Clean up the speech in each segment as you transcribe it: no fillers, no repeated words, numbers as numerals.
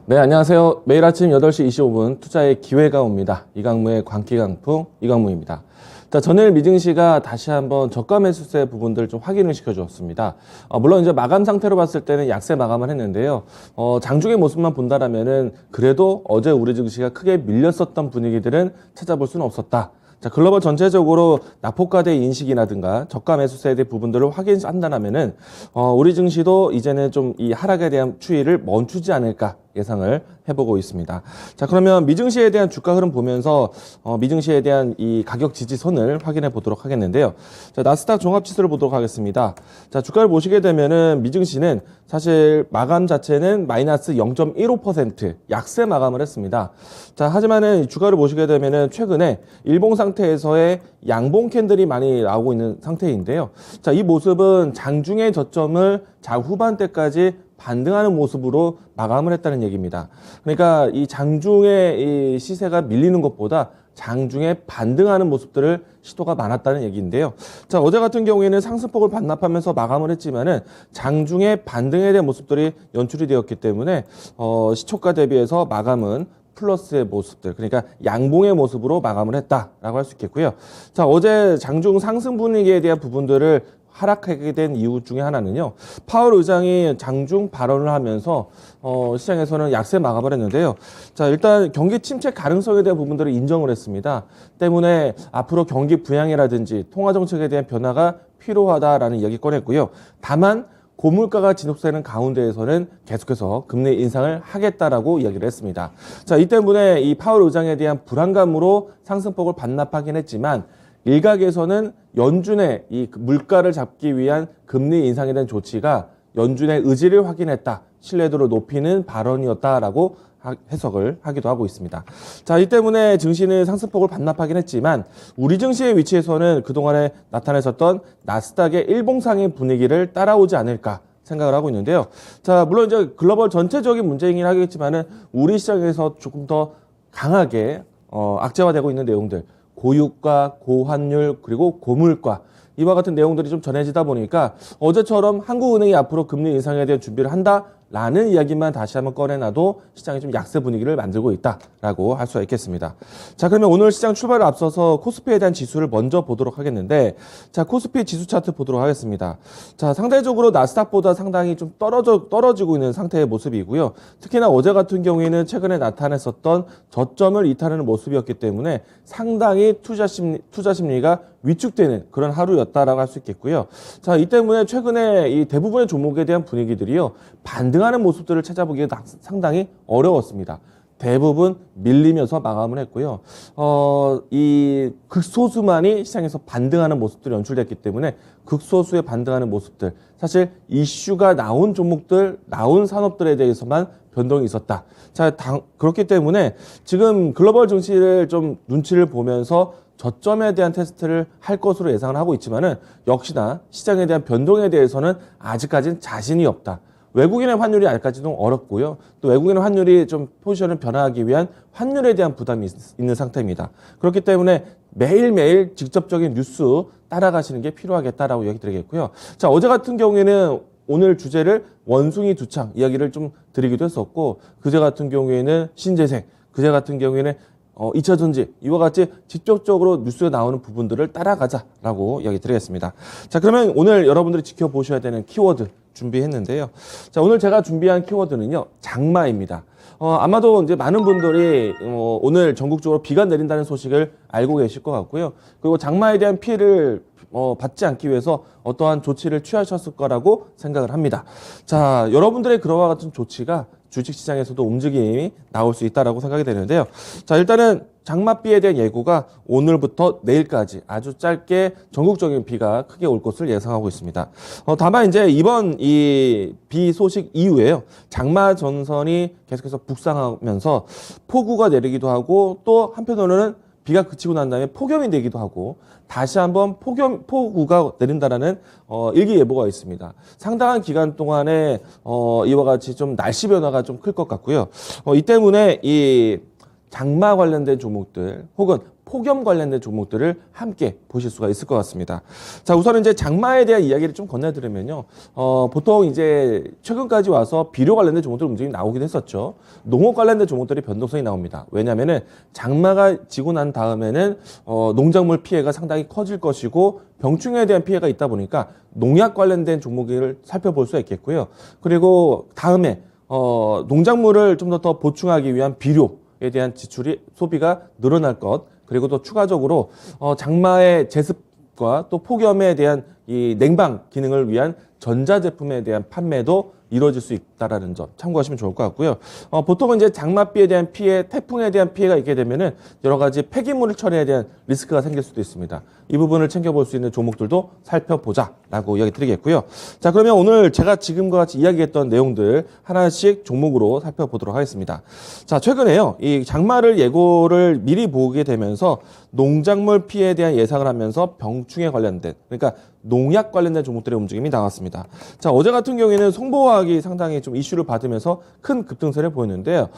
네, 안녕하세요. 매일 아침 8시 25분 투자의 기회가 옵니다. 이강무의 광기강풍 이강무입니다. 자, 전일 미증시가 다시 한번 저가 매수세 부분들 좀 확인을 시켜주었습니다. 물론 이제 마감 상태로 봤을 때는 약세 마감을 했는데요. 장중의 모습만 본다라면은 그래도 어제 우리 증시가 크게 밀렸었던 분위기들은 찾아볼 수는 없었다. 자, 글로벌 전체적으로 낙폭과대 인식이라든가 저가 매수세에 대한 부분들을 확인한다면은 우리 증시도 이제는 좀 이 하락에 대한 추이를 멈추지 않을까 예상을 해보고 있습니다. 자, 그러면 미증시에 대한 주가 흐름 보면서 미증시에 대한 이 가격 지지선을 확인해 보도록 하겠는데요. 자, 나스닥 종합지수를 보도록 하겠습니다. 자, 주가를 보시게 되면은 미증시는 사실 마감 자체는 마이너스 0.15% 약세 마감을 했습니다. 자, 하지만은 주가를 보시게 되면은 최근에 일봉 상태에서의 양봉 캔들이 많이 나오고 있는 상태인데요. 자, 이 모습은 장중의 저점을 자후반대까지 반등하는 모습으로 마감을 했다는 얘기입니다. 그러니까 이 장중에 이 시세가 밀리는 것보다 장중에 반등하는 모습들을 시도가 많았다는 얘기인데요. 자, 어제 같은 경우에는 상승폭을 반납하면서 마감을 했지만은 장중에 반등에 대한 모습들이 연출이 되었기 때문에 시초가 대비해서 마감은 플러스의 모습들, 그러니까 양봉의 모습으로 마감을 했다라고 할 수 있겠고요. 자, 어제 장중 상승 분위기에 대한 부분들을 하락하게 된 이유 중에 하나는요. 파월 의장이 장중 발언을 하면서 시장에서는 약세 마감을 했는데요. 자, 일단 경기 침체 가능성에 대한 부분들을 인정을 했습니다. 때문에 앞으로 경기 부양이라든지 통화 정책에 대한 변화가 필요하다라는 이야기 꺼냈고요. 다만 고물가가 지속되는 가운데에서는 계속해서 금리 인상을 하겠다라고 이야기를 했습니다. 자, 이 때문에 이 파월 의장에 대한 불안감으로 상승폭을 반납하긴 했지만 일각에서는 연준의 이 물가를 잡기 위한 금리 인상에 대한 조치가 연준의 의지를 확인했다, 신뢰도를 높이는 발언이었다라고 해석을 하기도 하고 있습니다. 자, 이 때문에 증시는 상승폭을 반납하긴 했지만 우리 증시의 위치에서는 그동안에 나타냈었던 나스닥의 일봉상의 분위기를 따라오지 않을까 생각을 하고 있는데요. 자, 물론 이제 글로벌 전체적인 문제이긴 하겠지만은 우리 시장에서 조금 더 강하게 악재화되고 있는 내용들, 고유가, 고환율, 그리고 고물가, 이와 같은 내용들이 좀 전해지다 보니까 어제처럼 한국은행이 앞으로 금리 인상에 대한 준비를 한다라는 이야기만 다시 한번 꺼내놔도 시장이 좀 약세 분위기를 만들고 있다라고 할 수가 있겠습니다. 자, 그러면 오늘 시장 출발을 앞서서 코스피에 대한 지수를 먼저 보도록 하겠는데, 자, 코스피 지수 차트 보도록 하겠습니다. 자, 상대적으로 나스닥보다 상당히 좀 떨어지고 있는 상태의 모습이고요. 특히나 어제 같은 경우에는 최근에 나타냈었던 저점을 이탈하는 모습이었기 때문에 상당히 투자 심리가 위축되는 그런 하루였다라고 할 수 있겠고요. 자, 이 때문에 최근에 이 대부분의 종목에 대한 분위기들이요, 반등하는 모습들을 찾아보기가 상당히 어려웠습니다. 대부분 밀리면서 마감을 했고요. 이 극소수만이 시장에서 반등하는 모습들이 연출됐기 때문에 극소수의 반등하는 모습들, 사실 이슈가 나온 종목들, 나온 산업들에 대해서만 변동이 있었다. 자, 그렇기 때문에 지금 글로벌 증시를 좀 눈치를 보면서 저점에 대한 테스트를 할 것으로 예상을 하고 있지만은 역시나 시장에 대한 변동에 대해서는 아직까지는 자신이 없다. 외국인의 환율이 아직까지도 어렵고요. 또 외국인의 환율이 좀 포지션을 변화하기 위한 환율에 대한 부담이 있는 상태입니다. 그렇기 때문에 매일매일 직접적인 뉴스 따라가시는 게 필요하겠다라고 이야기 드리겠고요. 자, 어제 같은 경우에는 오늘 주제를 원숭이 두창 이야기를 좀 드리기도 했었고, 그제 같은 경우에는 신재생, 그제 같은 경우에는 2차 전지, 이와 같이 직접적으로 뉴스에 나오는 부분들을 따라가자라고 이야기 드리겠습니다. 자, 그러면 오늘 여러분들이 지켜보셔야 되는 키워드 준비했는데요. 자, 오늘 제가 준비한 키워드는요, 장마입니다. 아마도 이제 많은 분들이 오늘 전국적으로 비가 내린다는 소식을 알고 계실 것 같고요. 그리고 장마에 대한 피해를 받지 않기 위해서 어떠한 조치를 취하셨을 거라고 생각을 합니다. 자, 여러분들의 그와 같은 조치가 주식시장에서도 움직임이 나올 수 있다라고 생각이 되는데요. 자, 일단은 장맛비에 대한 예고가 오늘부터 내일까지 아주 짧게 전국적인 비가 크게 올 것을 예상하고 있습니다. 다만 이제 이번 이 비 소식 이후에요, 장마 전선이 계속해서 북상하면서 폭우가 내리기도 하고, 또 한편으로는 비가 그치고 난 다음에 폭염이 되기도 하고 다시 한번 폭우가 내린다라는 일기예보가 있습니다. 상당한 기간 동안에 이와 같이 좀 날씨 변화가 좀 클 것 같고요. 이 때문에 이 장마 관련된 종목들 혹은 폭염 관련된 종목들을 함께 보실 수가 있을 것 같습니다. 자, 우선 이제 장마에 대한 이야기를 좀 건네드리면요. 보통 이제 최근까지 와서 비료 관련된 종목들 움직임이 나오긴 했었죠. 농업 관련된 종목들이 변동성이 나옵니다. 왜냐하면은 장마가 지고 난 다음에는 농작물 피해가 상당히 커질 것이고 병충해에 대한 피해가 있다 보니까 농약 관련된 종목을 살펴볼 수 있겠고요. 그리고 다음에 농작물을 좀 더 보충하기 위한 비료에 대한 지출이 소비가 늘어날 것, 그리고 또 추가적으로 장마의 제습과 또 폭염에 대한 이 냉방 기능을 위한 전자제품에 대한 판매도 이루어질 수 있다라는 점 참고하시면 좋을 것 같고요. 보통은 이제 장맛비에 대한 피해, 태풍에 대한 피해가 있게 되면은 여러 가지 폐기물 처리에 대한 리스크가 생길 수도 있습니다. 이 부분을 챙겨볼 수 있는 종목들도 살펴보자라고 이야기 드리겠고요. 자, 그러면 오늘 제가 지금과 같이 이야기했던 내용들 하나씩 종목으로 살펴보도록 하겠습니다. 자, 최근에요, 이 장마를 예고를 미리 보게 되면서 농작물 피해에 대한 예상을 하면서 병충해 관련된, 그러니까 농약 관련된 종목들의 움직임이 나왔습니다. 자, 어제 같은 경우에는 송보화학이 상당히 좀 이슈를 받으면서 큰 급등세를 보였는데요.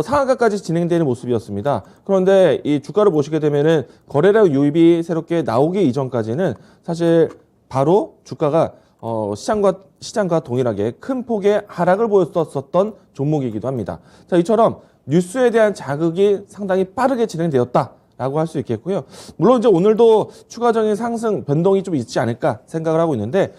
상한가까지 진행되는 모습이었습니다. 그런데 이 주가를 보시게 되면은 거래량 유입이 새롭게 나오기 이전까지는 사실 바로 주가가 시장과 동일하게 큰 폭의 하락을 보였었던 종목이기도 합니다. 자, 이처럼 뉴스에 대한 자극이 상당히 빠르게 진행되었다 라고 할 수 있겠고요. 물론 이제 오늘도 추가적인 상승 변동이 좀 있지 않을까 생각을 하고 있는데,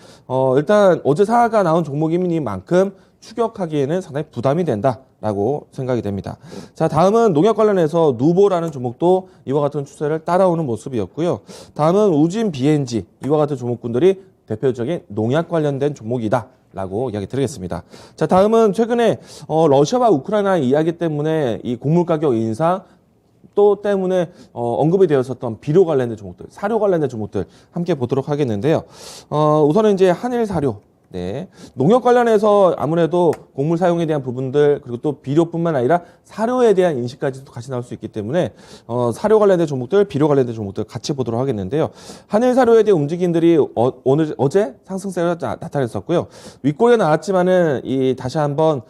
일단 어제 상한가 나온 종목이니만큼 추격하기에는 상당히 부담이 된다라고 생각이 됩니다. 자, 다음은 농약 관련해서 누보라는 종목도 이와 같은 추세를 따라오는 모습이었고요. 다음은 우진 BNG, 이와 같은 종목군들이 대표적인 농약 관련된 종목이다 라고 이야기 드리겠습니다. 자, 다음은 최근에 러시아와 우크라이나 이야기 때문에 이 곡물 가격 인상 또 때문에 언급이 되었었던 비료 관련된 종목들, 사료 관련된 종목들 함께 보도록 하겠는데요. 우선은 이제 한일 사료. 네. 농협 관련해서 아무래도 곡물 사용에 대한 부분들, 그리고 또 비료뿐만 아니라 사료에 대한 인식까지도 같이 나올 수 있기 때문에 사료 관련된 종목들, 비료 관련된 종목들 같이 보도록 하겠는데요. 한일 사료에 대한 움직임들이 어제 상승세가 나타냈었고요. 윗골에 나왔지만은 다시 한번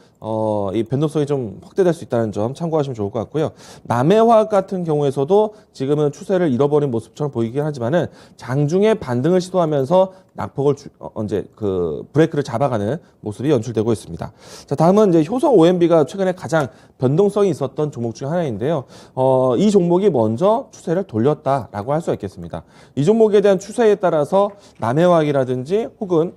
이 변동성이 좀 확대될 수 있다는 점 참고하시면 좋을 것 같고요. 남해화학 같은 경우에서도 지금은 추세를 잃어버린 모습처럼 보이긴 하지만은 장중에 반등을 시도하면서 낙폭을 이제 브레이크를 잡아가는 모습이 연출되고 있습니다. 자, 다음은 이제 효성 OMB가 최근에 가장 변동성이 있었던 종목 중 하나인데요. 이 종목이 먼저 추세를 돌렸다라고 할 수 있겠습니다. 이 종목에 대한 추세에 따라서 남해화학이라든지 혹은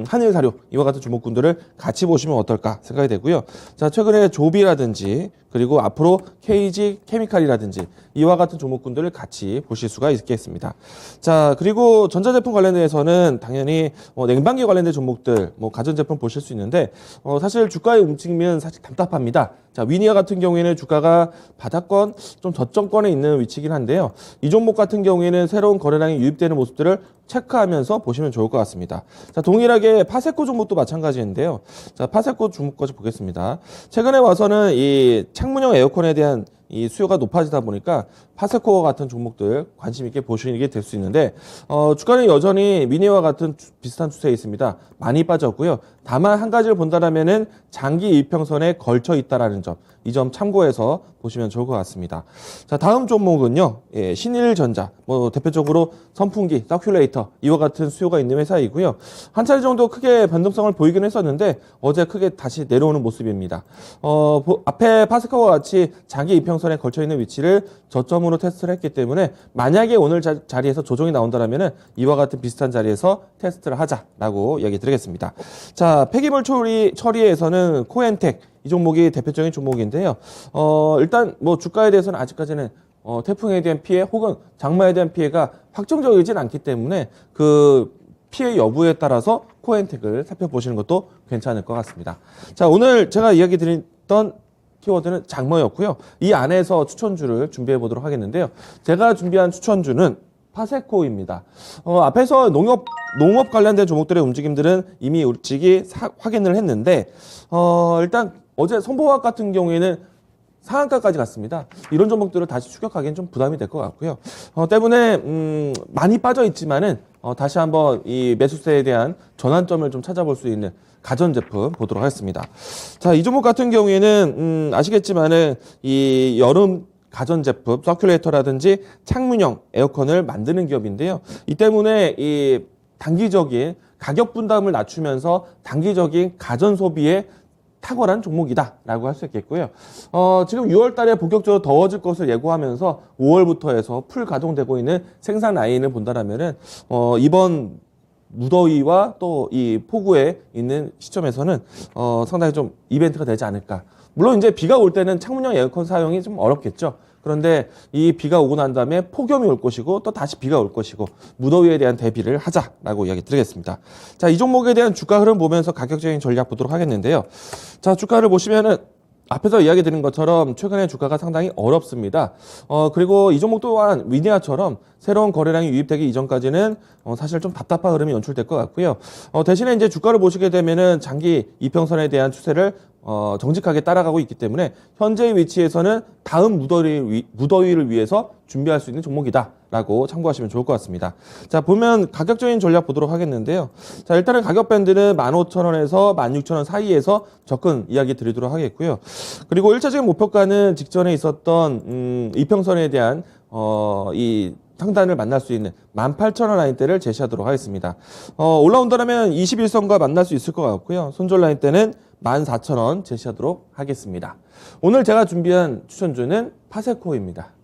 한일사료 이와 같은 종목군들을 같이 보시면 어떨까 생각이 되고요. 자, 최근에 조비라든지 그리고 앞으로 KG 케미칼이라든지 이와 같은 종목군들을 같이 보실 수가 있겠습니다. 자, 그리고 전자제품 관련해서는 당연히 냉방기 관련된 종목들, 가전제품 보실 수 있는데 사실 주가의 움직임은 사실 답답합니다. 자, 위니어 같은 경우에는 주가가 바닥권, 좀 저점권에 있는 위치이긴 한데요. 이 종목 같은 경우에는 새로운 거래량이 유입되는 모습들을 체크하면서 보시면 좋을 것 같습니다. 자, 동일하게 파세코 종목도 마찬가지인데요. 자, 파세코 종목까지 보겠습니다. 최근에 와서는 이 창문형 에어컨에 대한 이 수요가 높아지다 보니까 파세코와 같은 종목들 관심 있게 보시게 될 수 있는데 주가는 여전히 미니와 같은 비슷한 추세에 있습니다. 많이 빠졌고요. 다만 한 가지를 본다라면은 장기 이평선에 걸쳐 있다라는 점, 이 점 참고해서 보시면 좋을 것 같습니다. 자, 다음 종목은요, 신일전자, 대표적으로 선풍기, 서큘레이터 이와 같은 수요가 있는 회사이고요. 한 차례 정도 크게 변동성을 보이긴 했었는데 어제 크게 다시 내려오는 모습입니다. 앞에 파세코와 같이 장기 이평선에 걸쳐 있는 위치를 저점으로 테스트를 했기 때문에 만약에 오늘 자리에서 조정이 나온다라면은 이와 같은 비슷한 자리에서 테스트를 하자라고 이야기 드리겠습니다. 자, 폐기물 처리에서는 코엔텍 이 종목이 대표적인 종목인데요. 일단 주가에 대해서는 아직까지는 태풍에 대한 피해 혹은 장마에 대한 피해가 확정적이진 않기 때문에 그 피해 여부에 따라서 코엔텍을 살펴보시는 것도 괜찮을 것 같습니다. 자, 오늘 제가 이야기 드렸던 키워드는 장마였고요. 이 안에서 추천주를 준비해 보도록 하겠는데요. 제가 준비한 추천주는 파세코입니다. 앞에서 농업 관련된 종목들의 움직임들은 이미 일찍이 확인을 했는데 일단 어제 선보화학 같은 경우에는 상한가까지 갔습니다. 이런 종목들을 다시 추격하기엔 좀 부담이 될 것 같고요. 때문에 많이 빠져 있지만은 다시 한번 이 매수세에 대한 전환점을 좀 찾아볼 수 있는 가전제품 보도록 하겠습니다. 자, 이 종목 같은 경우에는 아시겠지만은 이 여름 가전제품, 서큘레이터라든지 창문형 에어컨을 만드는 기업인데요. 이 때문에 이 단기적인 가격 분담을 낮추면서 단기적인 가전 소비에 탁월한 종목이다라고 할 수 있겠고요. 지금 6월 달에 본격적으로 더워질 것을 예고하면서 5월부터 해서 풀 가동되고 있는 생산 라인을 본다라면은 이번 무더위와 또 이 폭우에 있는 시점에서는 상당히 좀 이벤트가 되지 않을까. 물론 이제 비가 올 때는 창문형 에어컨 사용이 좀 어렵겠죠. 그런데 이 비가 오고 난 다음에 폭염이 올 것이고 또 다시 비가 올 것이고 무더위에 대한 대비를 하자라고 이야기 드리겠습니다. 자, 이 종목에 대한 주가 흐름 보면서 가격적인 전략 보도록 하겠는데요. 자, 주가를 보시면은 앞에서 이야기 드린 것처럼 최근에 주가가 상당히 어렵습니다. 그리고 이 종목 또한 위니아처럼 새로운 거래량이 유입되기 이전까지는 사실 좀 답답한 흐름이 연출될 것 같고요. 대신에 이제 주가를 보시게 되면은 장기 이평선에 대한 추세를 정직하게 따라가고 있기 때문에 현재의 위치에서는 다음 무더위를 위해서 준비할 수 있는 종목이다라고 참고하시면 좋을 것 같습니다. 자, 보면 가격적인 전략 보도록 하겠는데요. 자, 일단은 가격 밴드는 15,000원에서 16,000원 사이에서 접근 이야기 드리도록 하겠고요. 그리고 1차적인 목표가는 직전에 있었던 이평선에 대한 이 상단을 만날 수 있는 18,000원 라인대를 제시하도록 하겠습니다. 올라온다면 21선과 만날 수 있을 것 같고요. 손절 라인대는 14,000원 제시하도록 하겠습니다. 오늘 제가 준비한 추천주는 파세코입니다.